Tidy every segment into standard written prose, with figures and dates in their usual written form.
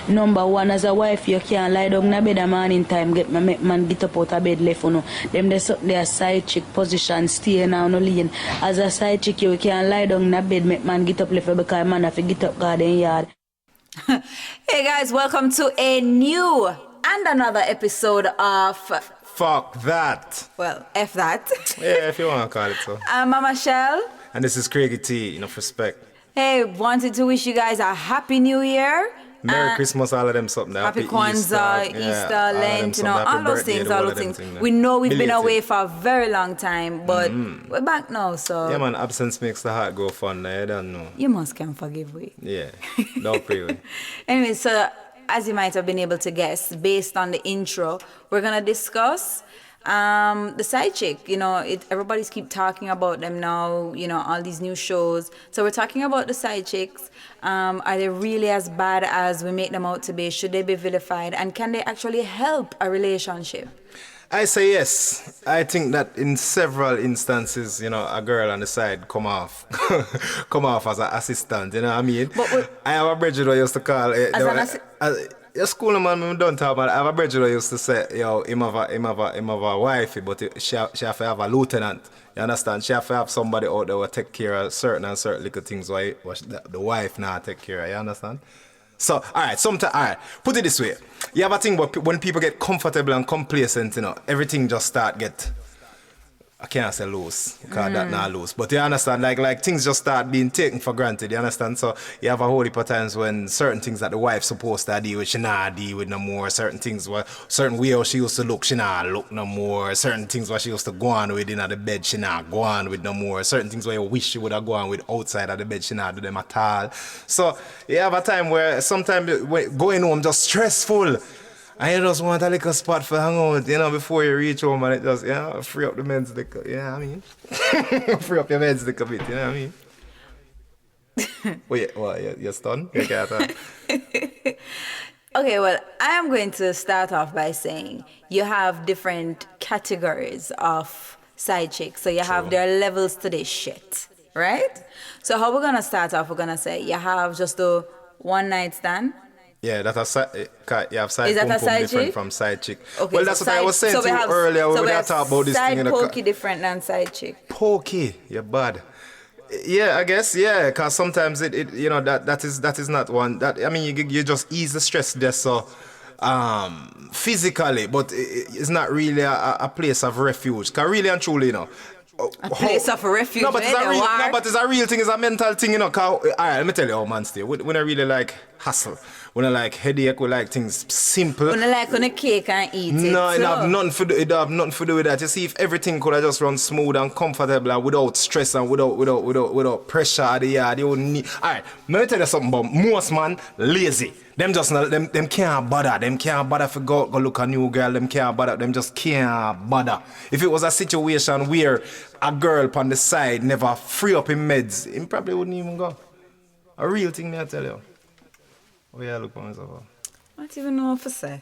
Number one, as a wife, you can't lie down in a bed a morning time, make man get up out of bed left, you know. Them they a side chick position, stay now no lane. As a side chick, you can't lie down in a bed, make man get up left because man have to get up garden yard. Hey guys, welcome to a new and another episode of Fuck that. Well, F that. Yeah, if you want to call it so. I'm Mamachel. And this is Craigy T, enough respect. Hey, wanted to wish you guys a happy new year. Merry Christmas, all of them something. Happy Kwanzaa, Easter, Lent, you know, all those things, all those things. We know we've been away for a very long time, but we're back now, so. Yeah, man, absence makes the heart go fun, I don't know. You must can forgive me. Yeah, don't pray with. Anyway, so as you might have been able to guess, based on the intro, we're going to discuss the side chick. You know, everybody's keep talking about them now, you know, all these new shows. So we're talking about the side chicks. Are they really as bad as we make them out to be? Should they be vilified? And can they actually help a relationship? I say yes. I think that in several instances, you know, a girl on the side come off as an assistant, you know what I mean? I have a bridge that I used to call your school man, we don't talk about. I have a brother that used to say, yo, him have a wifey, but she have to have a lieutenant. You understand? She have to have somebody out there who take care of certain little things why the wife not take care of. You understand? So, alright, put it this way. You have a thing but when people get comfortable and complacent, you know, everything just start get, I can't say loose, because that not loose. But you understand, like things just start being taken for granted, you understand? So you have a whole heap of times when certain things that the wife's supposed to deal with, she not deal with no more. Certain things where, certain way how she used to look, she not look no more. Certain things where she used to go on with in the bed, she not go on with no more. Certain things where you wish she would have gone with outside of the bed, she not do them at all. So you have a time where sometimes going home just stressful. And you just want a little spot for hang out, you know, before you reach home and it just, you know, free up the men's dick, you know what I mean? Free up your men's dick a bit, you know what I mean? You're stunned? You can't Okay, well, I am going to start off by saying you have different categories of side chicks. So you have their levels to this shit, right? So how we're going to start off, we're going to say you have just a one night stand. Yeah, that's a side. You have side Is that a side different chick? From side chick. Okay, well, that's what I was saying to you earlier. We were talking about this thing in the side pokey different than side chick. Pokey, you're bad. Yeah, I guess, yeah, because sometimes it you know that is not one that I mean you just ease the stress there so physically, but it's not really a place of refuge. Because really and truly, you know. A place of refuge. No, but it's a real thing. It's a mental thing, you know. All right, let me tell you how man stay. When I really like hustle, when I like headache, we like things simple. When I like on a cake and eat it. No, it have nothing to do with that. You see, if everything could have just run smooth and comfortable and without stress and without pressure at the yard, you wouldn't need. All right, let me tell you something about most man lazy. Them just not, them can't bother. Them can't bother if go look a new girl. Them can't bother. Them just can't bother. If it was a situation where a girl on the side never free up in meds, he probably wouldn't even go. A real thing, me I tell you. Oh yeah, look for myself. I don't even know what to say.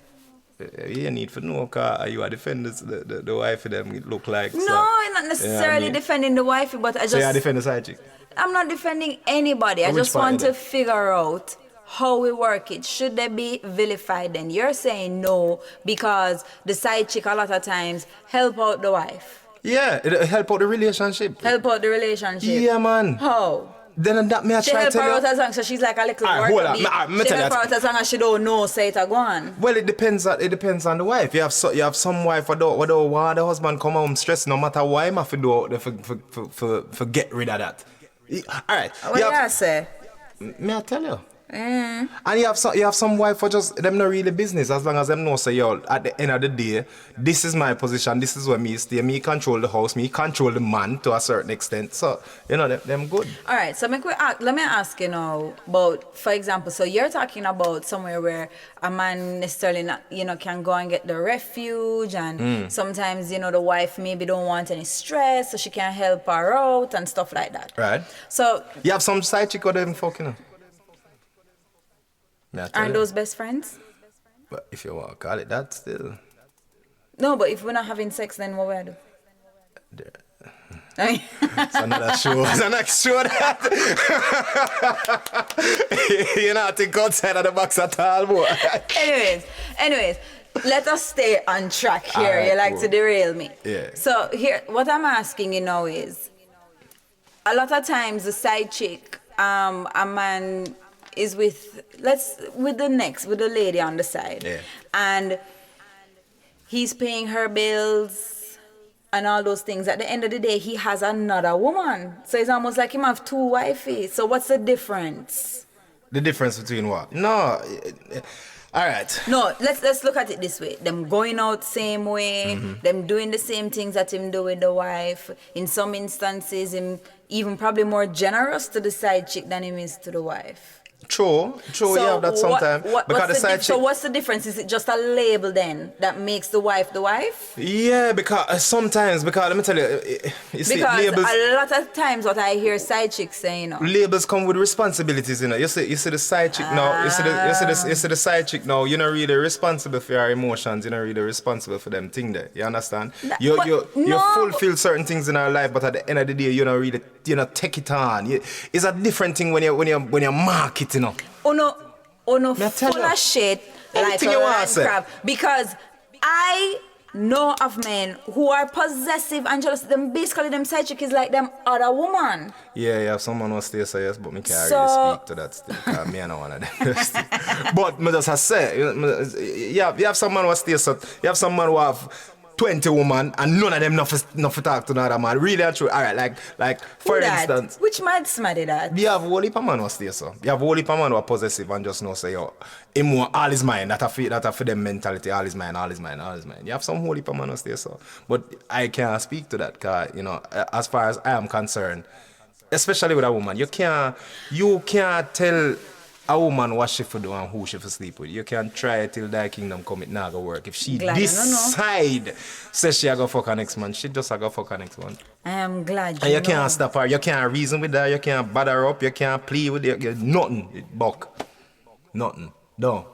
You need to know because you are defending the wife of them it look like. No, so, I'm not necessarily defending the wifey, but I just... So you are defending the side chick? I'm not defending anybody. I just want to figure out how we work it. Should they be vilified then? You're saying no because the side chick a lot of times help out the wife. Yeah, it help out the relationship. Help out the relationship? Yeah, man. How? Then that me I try to tell you. She help her out as long so she's like a little worker bee. She help her out as long as she don't know say it a go on. Well, it depends on the wife. You have some wife who don't want the husband come home stressed no matter why him have to do out there for get rid of that. Alright. What do you say? Me I tell you. And you have some wife for just them not really business as long as them know say yo at the end of the day this is my position, this is where me stay, me control the house, me control the man to a certain extent, so you know them good. All right, so let me ask you now about, for example, so you're talking about somewhere where a man necessarily not, you know, can go and get the refuge and sometimes you know the wife maybe don't want any stress so she can help her out and stuff like that. Right. So you have some side chick or them fucking know. Aren't those best friends? But if you want to call it that, still. No, but if we're not having sex, then what will I do? It's another show. It's the next show that. You know, think outside of the box at all, boy. Anyways, let us stay on track here. Right, you like cool. to derail me. Yeah. So here, what I'm asking you now is, a lot of times the side chick, a man is with the lady on the side. Yeah. And he's paying her bills and all those things. At the end of the day, he has another woman. So it's almost like him have two wifey. So what's the difference? The difference between what? No. All right. No, let's look at it this way. Them going out same way, them doing the same things that him do with the wife. In some instances, him even probably more generous to the side chick than him is to the wife. True, So yeah, that's sometimes. Because the side chick. So what's the difference? Is it just a label then that makes the wife the wife? Yeah, because sometimes, let me tell you, you see, Because labels. a lot of times what I hear side chicks saying, Labels come with responsibilities, you know. You see the side chick now. You see the side chick now. You're not really responsible for your emotions. You're not really responsible for them thing there. You understand? You fulfill certain things in our life, but at the end of the day, you're not really, take it on. It's a different thing when you market, you know. Oh no, full of shit like a land crab. Because I know of men who are possessive and jealous. Them basically them side chick is like them other woman. Yeah, someone was there, so yes, but me can't really speak to that still. Because me, I don't want to. But me just say, you have someone who stay, so you have someone who have 20 women and none of them not for talk to another man. Really and true. Alright, like for instance. Which mad smarty that? You have a whole heap of man who stay so. You have a whole heap of man who are possessive and just know say, yo, him want all his mind. That a for them mentality, all his mind. You have some whole heap of man who stay so. But I can't speak to that because, as far as I am concerned, especially with a woman, you can't tell a woman what she for do and who she for sleep with. You can try till thy kingdom come, it not go work. If she decide, says she a go fuck her next man, she just a go fuck her next one. I am glad and you can't stop her, you can't reason with her, you can't bother her up, you can't play with her, nothing. It buck. Nothing. No.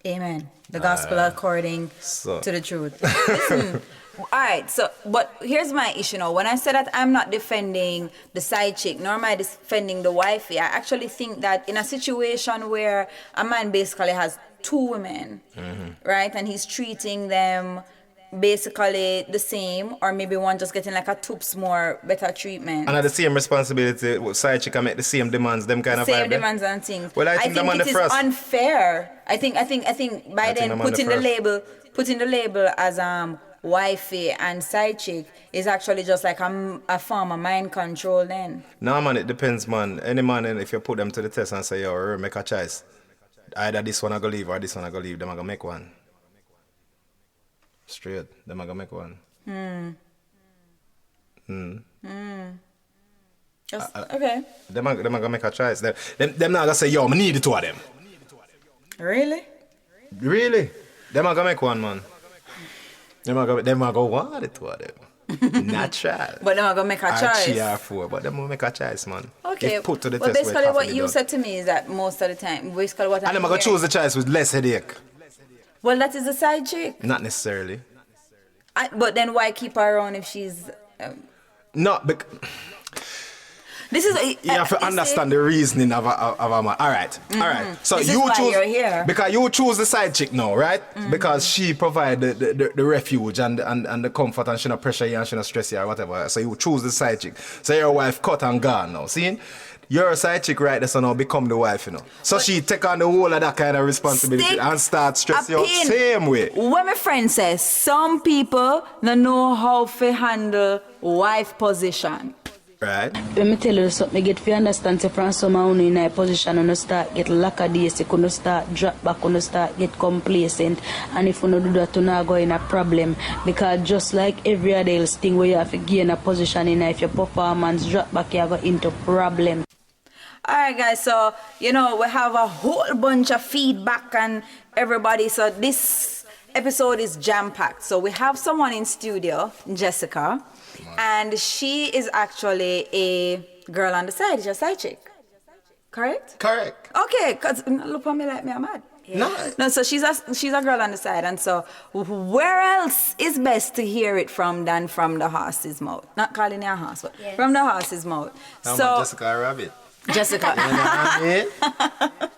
Amen. The gospel according to the truth. Listen. Alright, but here's my issue now. When I say that I'm not defending the side chick, nor am I defending the wifey, I actually think that in a situation where a man basically has two women, right, and he's treating them basically the same, or maybe one just getting like a toops more better treatment. And at the same responsibility, side chick can make the same demands, them kind of vibe. Same demands and things. Well, I think it is unfair. I think by then putting the label as wifey and side chick is actually just like a form of mind control then. No man, it depends man. Any man, if you put them to the test and say, yo, make a choice, either this one I go leave or this one I go leave, them I go make one. Straight, them I go make one. Okay. Them I go make a choice. Them not gonna say, yo, I need the two of them. Really? Them I go make one, man. Them I go want the two of them. Natural. But them are gonna make a choice. CR4, but them will make a choice, man. Okay. If put to the well, test, basically what you said to me is that most of the time, basically what and them are gonna choose the choice with less headache. Well, that is the side chick. Not necessarily. But then why keep her around if she's? This is you have to understand the reasoning of a man. All right. So this you is choose why you're here. because you choose the side chick now, right? Because she provide the refuge and the comfort, and she not pressure you and she not stress you or whatever. So you choose the side chick. So your wife cut and gone now. See? You're a side chick right there, so now become the wife, So she take on the whole of that kind of responsibility and start stress you out same way. What my friend says, some people don't know how to handle wife position. Right. Let me tell you something, I get to understand, say from someone in a position, you start get lackadaisy, you start drop back, you start get complacent, and if you don't do that, you not go in a problem. Because just like every other else thing where you have to gain a position in, if your performance drop back, you go into problem. Alright guys, so we have a whole bunch of feedback and everybody, so this episode is jam-packed. So we have someone in studio, Jessica, and she is actually a girl on the side, she's a side chick. Correct? Correct. Okay, because look at me like me, I'm mad. No, so she's a girl on the side, and so where else is best to hear it from than from the horse's mouth? Not calling her horse, but from the horse's mouth. I'm So Jessica Rabbit. Jessica. You know what I mean?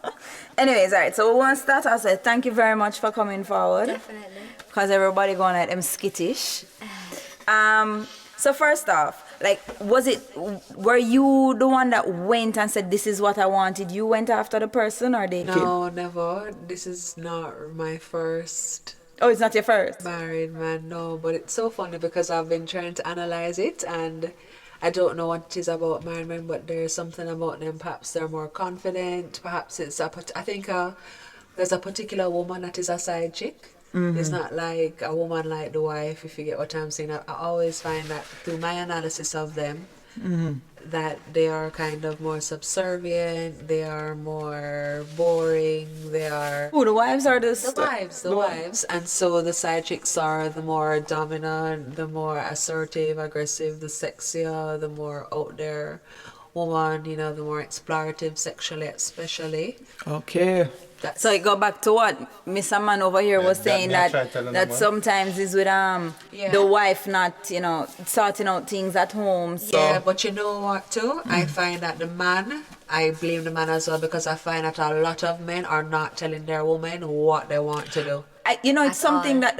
Anyways, all right. So we want to start. I said thank you very much for coming forward. Definitely. Because everybody going at them skittish. So first off, like, were you the one that went and said, this is what I wanted? You went after the person or they came? No, never. This is not my first Oh, it's not your first? married man, no. But it's so funny because I've been trying to analyze it and I don't know what it is about married men, but there's something about them. Perhaps they're more confident. Perhaps it's I think there's a particular woman that is a side chick. It's not like a woman like the wife, if you get what I'm saying. I always find that through my analysis of them, that they are kind of more subservient, they are more boring, they are... Who, the wives or the... The wives. And so the side chicks are the more dominant, the more assertive, aggressive, the sexier, the more out there woman, you know, the more explorative sexually especially. Okay. So it go back to what Mr. Man over here was saying try telling that them, sometimes is with the wife not, you know, sorting out things at home. So Yeah, but you know what too? I find that the man, I blame the man as well because I find that a lot of men are not telling their woman what they want to do. it's something that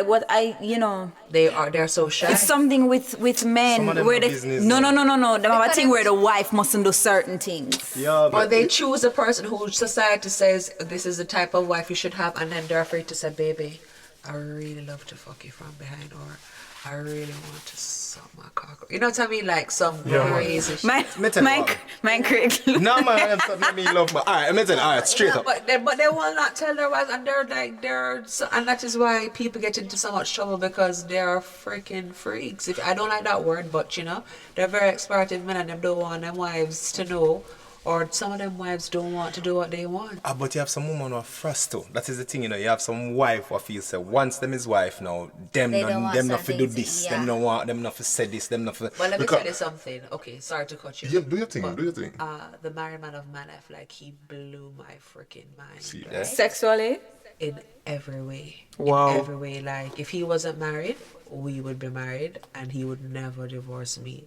They're so shy. it's something with men Some of them where have they business, no. though. They have a thing where the wife mustn't do certain things. Yeah, Or but they choose a person who society says this is the type of wife you should have, and then they're afraid to say, baby, I really love to fuck you from behind, or I really want to suck my cock. You know what I mean? Like some crazy shit. Man, Craig. no man, I'm something me love. Alright, I'm telling alright, straight Yeah, up. but they will not tell their wives, and and that is why people get into so much trouble because they're freaking freaks. If I don't like that word, but you know, they're very explorative men, and them don't want them wives to know, or some of them wives don't want to do what they want. But you have some woman who are frost too. That is the thing, you know. You have some wife who feel say once them is wife now, them They don't want not to do certain this, things, them yeah. not want them not to say this, them not to. Well, let me tell you something. Okay, sorry to cut you. Yeah, do your thing, But, do your thing. The married man of Manef, like he blew my freaking mind. See right? that? Sexually? In every way. Wow. In every way. Like if he wasn't married, we would be married, and he would never divorce me,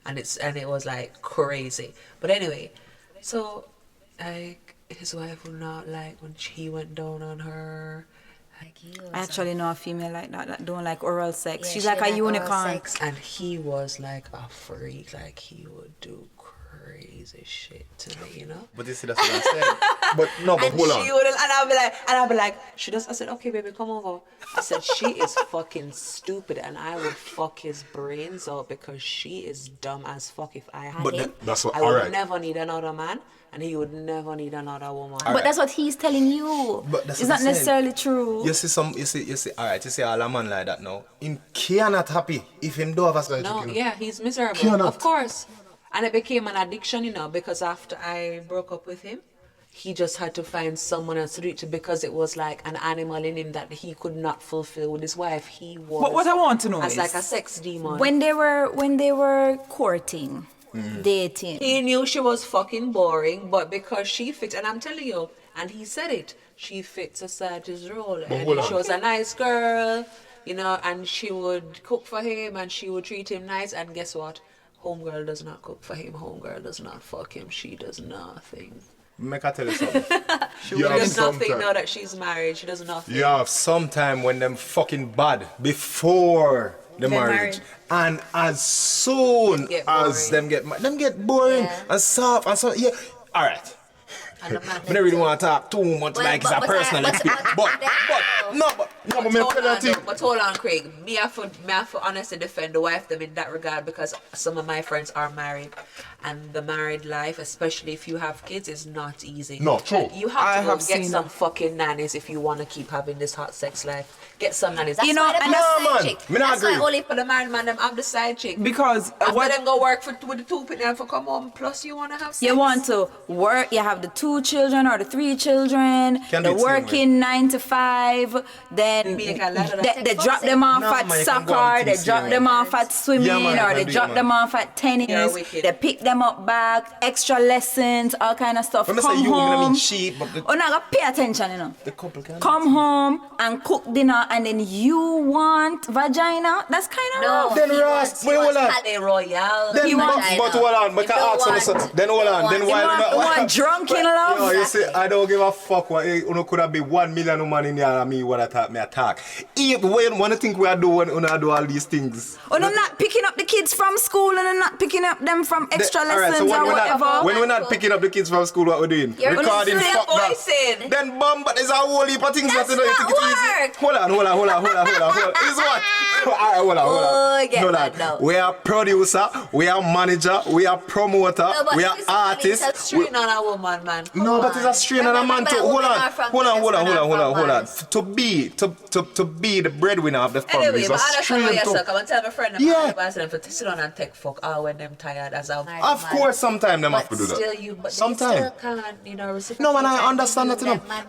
and it was like crazy. But anyway, so like his wife would not like when he went down on her. I actually know a female like that don't like oral sex. Yeah, She's she like a like oral unicorn. sex. And he was like a freak, like he would do crazy shit to me, you know. But you see, that's what I'm saying. But no, but And hold she on. would, and I'll be like, she does. I said, okay, baby, come over. I said, she is fucking stupid, and I would fuck his brains out because she is dumb as fuck. If I had But him, that's what. I All would right. never need another man, and he would never need another woman. But that's what he's telling you. But that's it's what not I'm saying. necessarily true. You see, alright, you see all a man like that now. Him cannot happy if him do have a side No, chick, you know. yeah, he's miserable. Cannot. Of course. And it became an addiction, you know, because after I broke up with him, he just had to find someone else to do it to because it was like an animal in him that he could not fulfill with his wife. He was But what I want to know as is, like a sex demon. When they were courting, dating. He knew she was fucking boring, but because she fit, and I'm telling you, and he said it, she fit society's role. And hold on. she was a nice girl, you know, and she would cook for him and she would treat him nice. And guess what? Homegirl does not cook for him. Homegirl does not fuck him. She does nothing. Make I tell you something. She Yeah, does nothing sometime. now that she's married. She does nothing. You have Sometime when them fucking bad before the They're marriage, and as soon Get as boring. them get boring Yeah. and soft and so yeah. All right. And the man I don't really want to talk too much Well, like it's a but personal I- experience, but but me tell you thing. But hold on, Craig. Me have to honestly defend the wife them in that regard because some of my friends are married, and the married life, especially if you have kids, is not easy. No, true. You I have to go have get seen some that. fucking nannies if you want to keep having this hot sex life. Get some nannies. That's You know, why and them have no, side man. chick. Me not That's why agree. only for the married man them have the side chick. because After what them go work with the two people for come home. Plus you want to have sex. You want to work, you have the two 2 children or the 3 children, Can they're be the same working 9 to 5, then Make a lot of that. they drop them off No, at man, you can go on soccer, they things drop same them way. off at swimming, Yeah, man, you or can they do it, drop man. them off at You're tennis, wicked. they pick them up back, extra lessons, all kind of stuff. When I Come say you, I home. mean cheap, but Oh, now pay attention, you know. the couple can. Come home and cook dinner, and then you want vagina. That's kind of rough. Then he Ross, wants- wait, he hold wants on. Palais Royale. Then, You want- but hold on, but I ask you, so, then hold on, then why You want drunken love? Yo, you see, I don't give a fuck what you could have been 1 million woman in here and me what I attack. If when one think we are doing when I do all these things. Or they're not picking up the kids from school, and they're not picking up them from extra All right, lessons so or whatever. when we're not picking up the kids from school, what we're doing? You're Recording listening fuck to that. voicing. Then but there's a whole heap of things That's that you know you think not it's easy. work. Hold on. Is what? Alright, hold on. Oh, get Hold that on. now. We are producer, we are manager, we are promoter, No, but we are this is funny, artists. it's a we- Strain on a woman, man. No, but it's a strain on a man to hold on. Hold on. Mars. To be the breadwinner of the family Anyway, is but a I understand strain what you say. to. Come and tell my friend Yeah. about them to sit down and take fuck all when them tired as of. Of course, sometimes them have to do Still that. you, but Sometime. they still can't, reciprocate. No, and I understand that,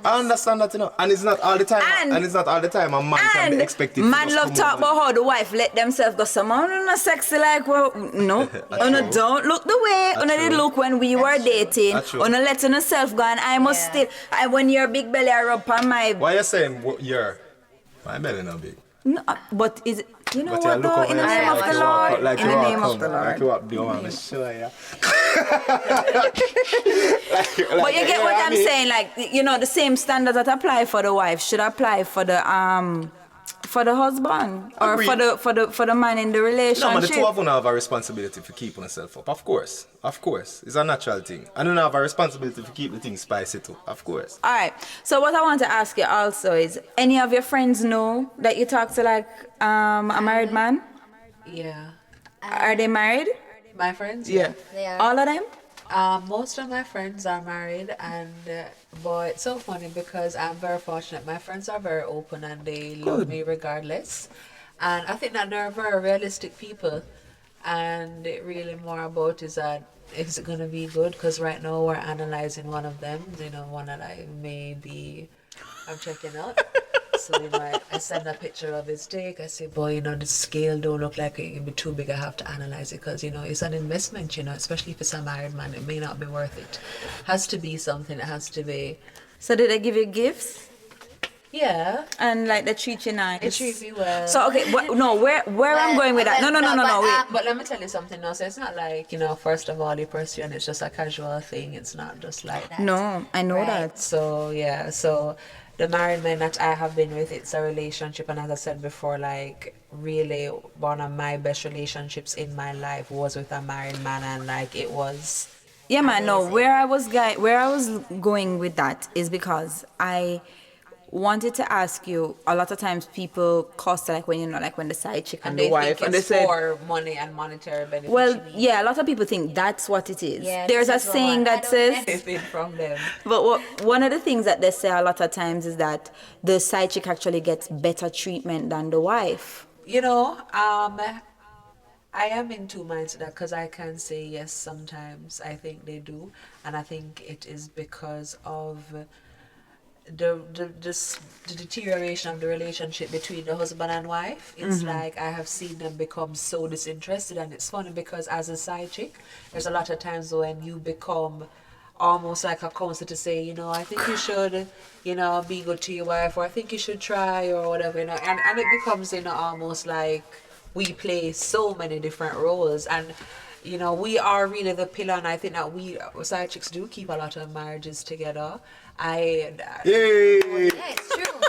I understand that, And it's not all the time. And- And it's not all the time. A man can be And expected to man just love come talk over. about how the wife let themselves go. Some man not sexy like, well, no. Una don't look the way una did true. look when we were dating. That's true. Una letting herself go, and I must still. When your big belly are up on my. Why you saying you're? My belly not big. No, but is it? You know But you what look though? over In the here name of like the you walk- Lord. like In you the walk name of home, the Like Lord. you up, do I'm sure, yeah. But you get what I'm saying, like the same standards that apply for the wife should apply for the husband or Agreed. for the man in the relationship. No, man, the two of them have a responsibility for keeping themselves up. Of course. It's a natural thing. And you have a responsibility to keep the thing spicy too. Of course. All right. So what I want to ask you also is, any of your friends know that you talk to like a married man? Yeah. Are they married? My friends? Yeah. They are. All of them? Most of my friends are married, and but it's so funny because I'm very fortunate. My friends are very open and they love me regardless, and I think that they're very realistic people. And it really more about is that is it gonna be good? Because right now we're analyzing one of them. One that I'm checking out. So I send a picture of his dick. I say, boy, the scale don't look like it can be too big. I have to analyze it because it's an investment. Especially if it's a married man, it may not be worth it. Has to be something. It has to be. So did they give you gifts? Yeah, And like they treat you nice? it treats me well. So okay, where I'm going with that? No, wait. But let me tell you something else. It's not like first of all, you pursue and it's just a casual thing. It's not just like that. No, I know that. So yeah, so the married men that I have been with, it's a relationship, and as I said before, like really one of my best relationships in my life was with a married man, and like it was. Yeah, man. No, where I was going with that is because I wanted to ask you. A lot of times people cost like when when the side chick and, And the they wife think and they it's say. for money and monetary benefit. Well, yeah, a lot of people think that's what it is. Yeah, There's a this is saying what I that don't says, anything from them. but one of the things that they say a lot of times is that the side chick actually gets better treatment than the wife. I am in two minds to that because I can say yes sometimes. I think they do, and I think it is because of the deterioration of the relationship between the husband and wife. It's like I have seen them become so disinterested, and it's funny because as a side chick, there's a lot of times when you become almost like a counselor to say, I think you should, be good to your wife, or I think you should try, or whatever, and it becomes, almost like we play so many different roles, and we are really the pillar, and I think that we side chicks do keep a lot of marriages together. Yay! Yeah, it's true.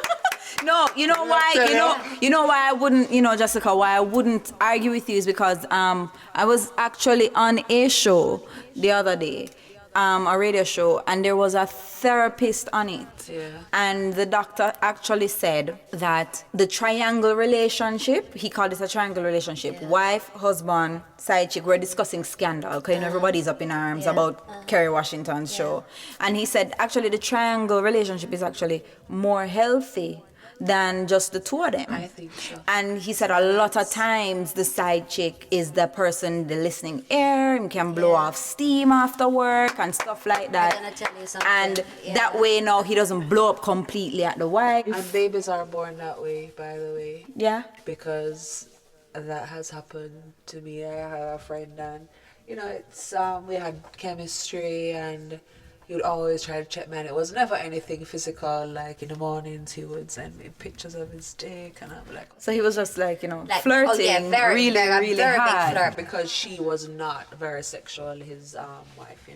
No, you know why? You know why I wouldn't, Jessica, why I wouldn't argue with you is because I was actually on a show the other day, a radio show, and there was a therapist on it. Yeah. And the doctor actually said that the triangle relationship, he called it a triangle relationship, wife, husband, side chick, we're discussing scandal, because everybody's up in arms about Kerry Washington's show. And he said actually the triangle relationship is actually more healthy than just the two of them. I think so. And he said a lot of times the side chick is the person, the listening ear, and can blow off steam after work and stuff like that. I'm gonna tell you something. And that way now he doesn't blow up completely at the wife. And babies are born that way, by the way. Yeah. Because that has happened to me. I have a friend, and it's we had chemistry, and he would always try to check me, and it was never anything physical. Like in the mornings, he would send me pictures of his dick, and I'm like, So he was just like, Like, flirting oh yeah, very, really, very, really very big hard. flirt. because she was not very sexual, his wife,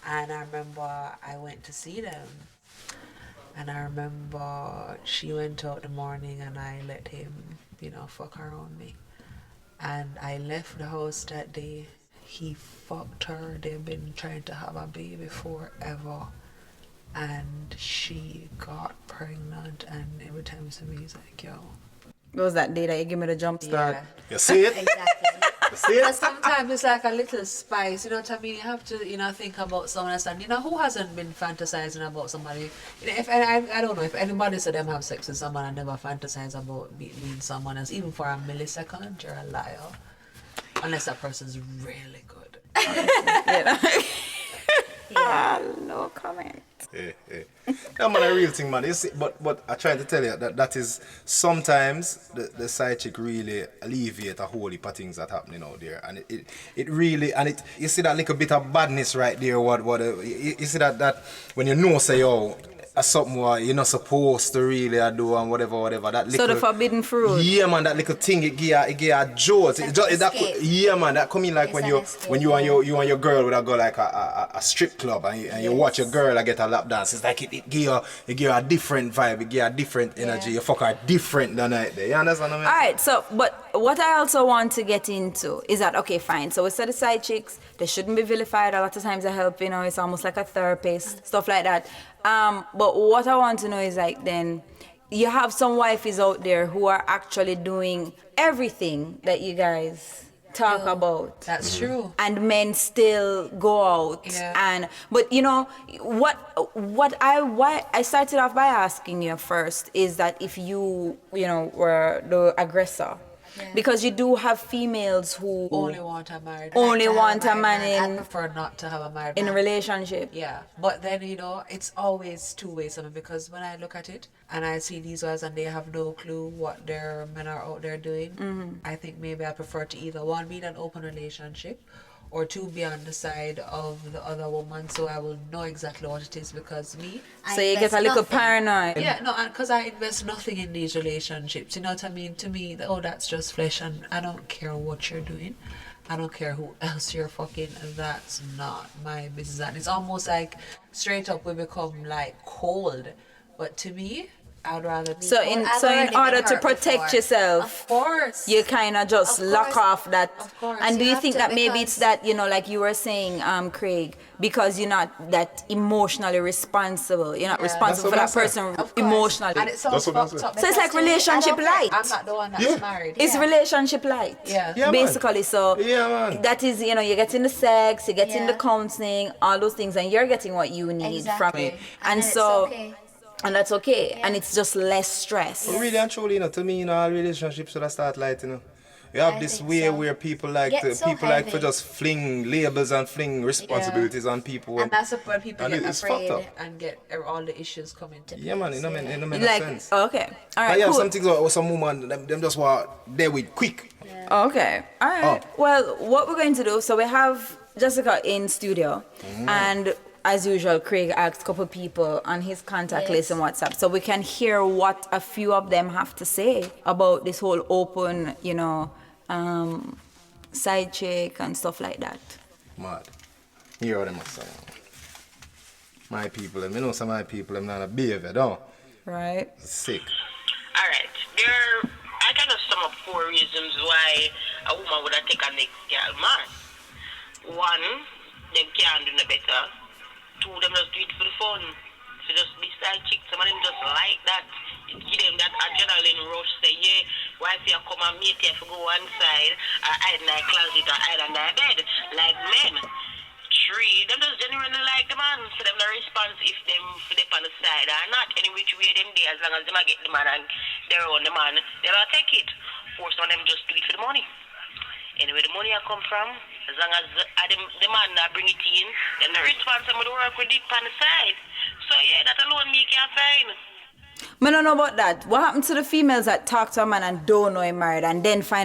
And I remember I went to see them, and I remember she went out in the morning, and I let him, fuck around me. And I left the house that day. He fucked her. They've been trying to have a baby forever. And she got pregnant, and every time to me, he's like, yo. It was that day that you give me the jump start. Yeah. You see it? Exactly. You see But it? sometimes it's like a little spice, you know what I mean? You have to, think about someone else. And, who hasn't been fantasizing about somebody? If I don't know, if anybody said them have sex with someone and never fantasize about being someone else, even for a millisecond, you're a liar. Unless that person's really good. No comment. Yeah, man, a real thing, man. You see, but I try to tell you that is sometimes the side chick really alleviate a whole heap of things that happening out there, and it really, and it, you see that little bit of badness right there. You see that when say yo, something what you're not supposed to really do and whatever. That little, So the forbidden fruit. Yeah, man, that little thing it give a jolt. Yeah, man, that come in like when you and your girl would go like a strip club and you watch your girl get a lap dance. It's like it give you a different vibe. It give you a different energy. You fuck her different than night there. You understand what I mean? All right, so, but what I also want to get into is that, okay, fine. So we said the side chicks, they shouldn't be vilified. A lot of times they help, it's almost like a therapist, stuff like that. But what I want to know is like, then you have some wifeys out there who are actually doing everything that you guys talk about. That's true. And men still go out. Yeah. But why I started off by asking you first is that if you were the aggressor. Yeah. Because you do have females who only want a married man I prefer not to have a married in man. a relationship. Yeah, but then it's always two ways. Because when I look at it and I see these guys and they have no clue what their men are out there doing, I think maybe I prefer to either one, be in an open relationship, or two, be on the side of the other woman, so I will know exactly what it is. Because me, so you get a little paranoid. Yeah, no, and because I invest nothing in these relationships, you know what I mean? To me, that's just flesh, and I don't care what you're doing. I don't care who else you're fucking. That's not my business. And it's almost like straight up we become like cold. But to me, I'd rather be So in order to protect yourself, of course, you kind of just lock off that. Of course. And do you have think to, that maybe it's that, like you were saying, Craig, because you're not that emotionally responsible. You're not responsible for that person emotionally. And it sounds fucked up. So it's like relationship light. I'm not the one that's married. It's relationship light. Yeah. Basically, so man. that is, you're getting the sex, you're getting the counseling, all those things, and you're getting what you need from it. And so, and that's okay. Yeah. And it's just less stress. But really and truly, to me, all relationships should start light, You have this way where people like to just fling labels and fling responsibilities on people. And that's where people get afraid up. and get all the issues coming to Yeah, man, it don't make like, sense. Okay, all right, cool. cool. Some things with some woman, them just want there with quick. Yeah. Okay, all right. Well, what we're going to do, so we have Jessica in studio, and as usual, Craig asked a couple people on his contact list and WhatsApp, so we can hear what a few of them have to say about this whole open, side chick and stuff like that. Mad. Here are them say. My people, some of my people, I'm not a behavior, don't. Right. Sick. All right. I kind of sum up 4 reasons why a woman would have taken a next girl man. 1, them can't do no better. 2, them just do it for the fun. So just be side chick. Some of them just like that. It give them that adrenaline rush. Say, yeah, wife you come and meet you if you go one side, or hide in their closet, or hide in their bed. Like men. 3, them just genuinely like the man. So them no response if them for them on the side or not. Any which way them there, as long as them get the man and they're on the man, they'll take it. Force on them just do it for the money. Anyway, the money I come from, as long as the man that bring it in, then the response I'm going to work with it on the side. So yeah, that alone me can't find. I don't know about that. What happened to the females that talk to a man and don't know him married and then fall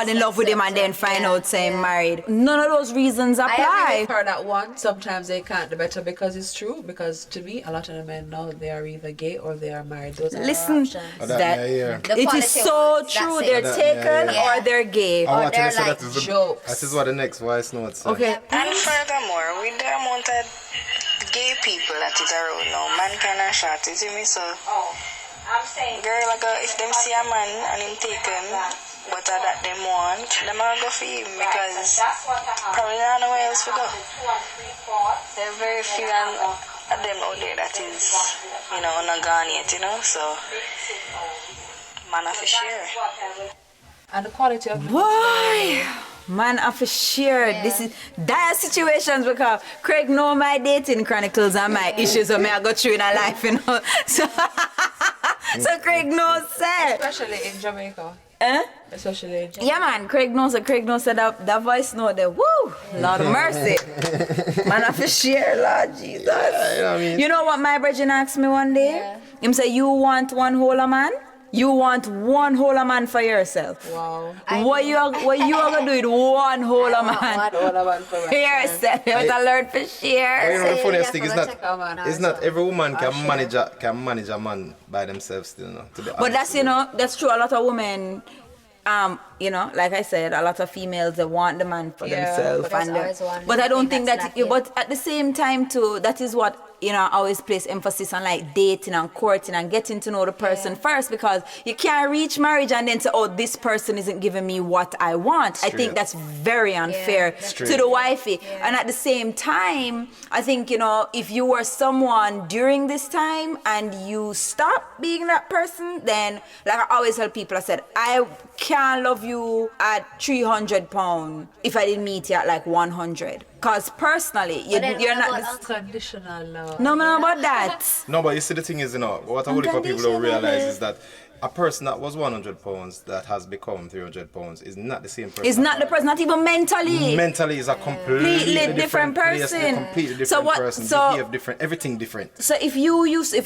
in love with him and then find out saying married? None of those reasons apply. I've heard that one. Sometimes they can't do better because it's true. Because to me, a lot of the men know they are either gay or they are married. Those Listen, are it is so true. They're taken or they're gay. I want to say like jokes. that is what the next voice note says. Okay. And furthermore, with the amount of gay people that is around now, man cannot shot, you see me? So, girl, like, if them see a man and him taken, but that them want, them are go for him because probably not nowhere else to go. There are very few of them out there that is, not gone yet, so man have to share. And the quality of Boy, man, I for sure this is dire situations because Craig know my dating chronicles and my issues that I go through in a life, So Craig knows that. especially in Jamaica. Especially in Jamaica. Yeah, man, Craig knows that voice note there. Woo! Lord of mercy. Man, I for sure, Lord Jesus. I mean? You know what my brethren asked me one day? Yeah. Him say, you want one whole man? You want one whole man for yourself. Wow. What you are gonna do with one whole man? What about for myself? Yourself. You have to learn for You sure. know the funniest thing is Come it's not every woman can manage a man by themselves still, to be But honest that's that's true. A lot of women, like I said, a lot of females they want the man for Yeah, themselves. but there's always one But I don't thing think that's that. lacking. But at the same time too, that is what I always place emphasis on, like dating and courting and getting to know the person first, because you can't reach marriage and then say, oh, this person isn't giving me what I want. I think that's very unfair to the wifey. Yeah. And at the same time, I think, if you were someone during this time and you stop being that person, then, like I always tell people, I said, I can't love you at 300 pounds if I didn't meet you at like 100. Because personally, you're not... unconditional love. No, about that. No, but you see the thing is, what I would for people don't realize is that a person that was 100 pounds that has become 300 pounds is not the same person. It's not the person, not even mentally. Mentally is a completely different person. Place, a completely different person. Behave different, everything different. So if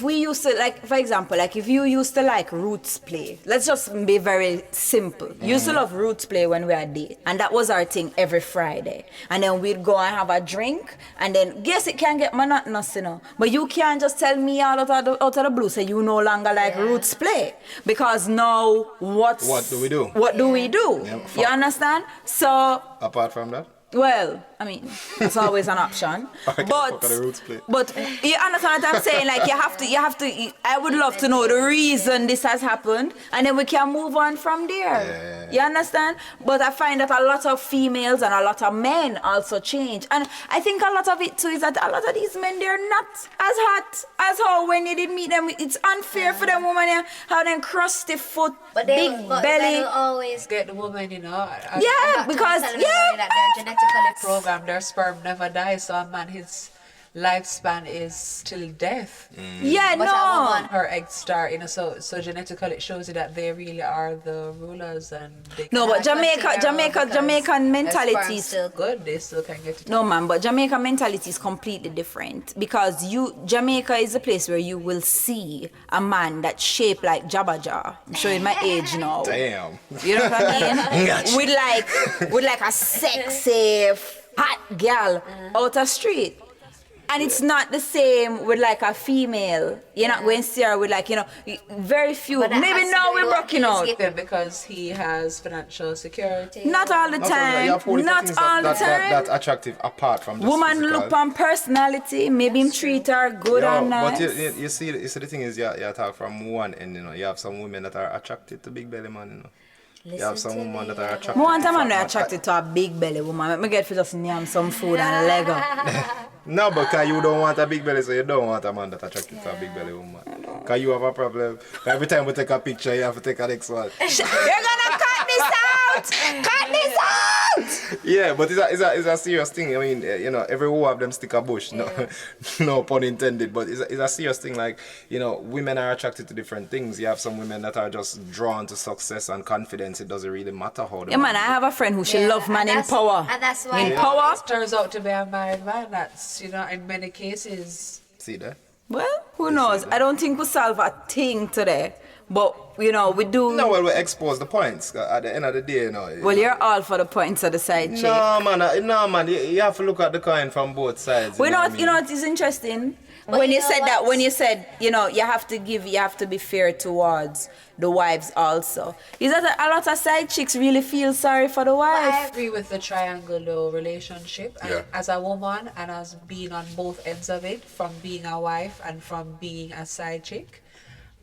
we used to, like, for example, like if you used to like roots play, let's just be very simple. You used to love roots play when we were dating, and that was our thing every Friday. And then we'd go and have a drink, and then guess it can get monotonous, but you can't just tell me out of the blue, say you no longer like roots play. Because now what do we do? What do we do? Yeah, you understand? So apart from that? Well, I mean, it's always an option. But you understand what I'm saying? Like you have to. I would love to know the reason this has happened, and then we can move on from there. Yeah. You understand? But I find that a lot of females and a lot of men also change, and I think a lot of it too is that a lot of these men, they're not as hot as how when you did meet them. It's unfair for them women how them crusty foot, But big they belly. will always Get the woman, Yeah, because that they're genetically program, their sperm never dies, so a man, his lifespan is till death. Yeah, But a no. woman- Her egg star, so genetically it shows you that they really are the rulers, and they No, but continue Jamaican because mentality their sperm is still good, they still can get it. no, man. But Jamaican mentality is completely different because Jamaica is a place where you will see a man that's shaped like Jabba Jah. I'm showing my age now. Damn. You know what I mean? with like a sexy hot girl out the street. And it's not the same with like a female. You're not going to see her with like, very few. But that Maybe has to now do we're with broken out. Yeah, because he has financial security. Not all the time. Not all the time. That attractive apart from just Woman physical. look on personality. Maybe him treat her good and nice. But you see the thing is, you talk from one end, you have some women that are attracted to big belly man, You have some women that are attracted. I want a man that attracted to a big belly woman. Let me get for just yam some food and leg up. No, because you don't want a big belly, so you don't want a man that attracted to a big belly woman. Because you have a problem. Every time we take a picture, you have to take a next one. You're gonna cut this out! out! Cut this out! Yeah, but it's a serious thing. I mean, you know, every who of them stick a bush. No, no pun intended. But it's a serious thing. Like, you know, women are attracted to different things. You have some women that are just drawn to success and confidence. It doesn't really matter how they. Yeah, man, I have a friend who she love man in power. And that's why In power. It turns out to be a married man. That's, you know, in many cases. See that? Well, who knows? I don't think we solve a thing today. But, you know, we do. No, well, we expose the points. At the end of the day, you know. Well, you're all for the points of the side chick. No, man. You have to look at the coin from both sides. Well, what I mean? you know what is interesting? But When you you know said what? that, when you said, you know, you have to be fair towards the wives also. Is that a lot of side chicks really feel sorry for the I wife? agree with the triangle though relationship. And Yeah. as a woman and as being on both ends of it, from being a wife and from being a side chick,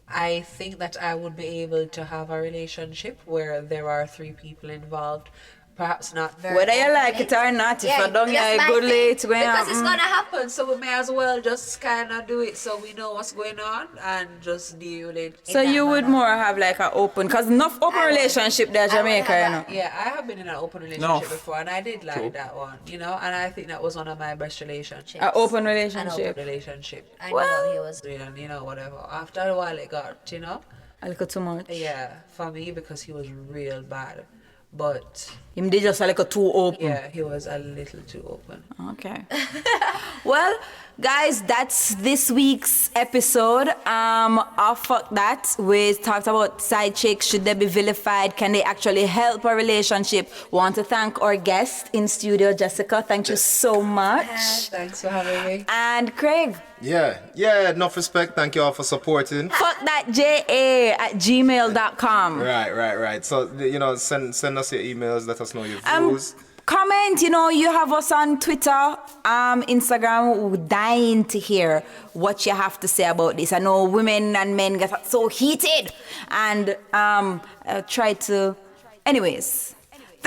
I think that I would be able to have a relationship where there are 3 people involved. Perhaps not very Whether you openly. like it or not, if Yeah, you don't just get a like good it. late going Because it's on. gonna happen, so we may as well just kind of do it so we know what's going on and just deal with it. So in that you would manner. more have like an open, because enough open I would- relationship there, I would Jamaica, you have know. Yeah, I have been in an open relationship before, and I did like that one, you know, and I think that was one of my best relationships. An open An relationship. open relationship. I know what he was. And, you know, whatever. After a while, it got, you know, A little too much. yeah, for me, because he was real bad. But, Him did just a little too open. yeah, he was a little too open. Okay. Well, guys, that's this week's episode. Fuck that. We talked about side chicks. Should they be vilified? Can they actually help a relationship? Want to thank our guest in studio, Jessica. Thank you so much. Thanks for having me. And Craig. Yeah, enough respect. Thank you all for supporting. Fuck that JA@gmail.com. Right. So, you know, send us your emails. Let us know your views. Comment, you know, you have us on Twitter, Instagram. We're dying to hear what you have to say about this. I know women and men get so heated and try to. Anyways,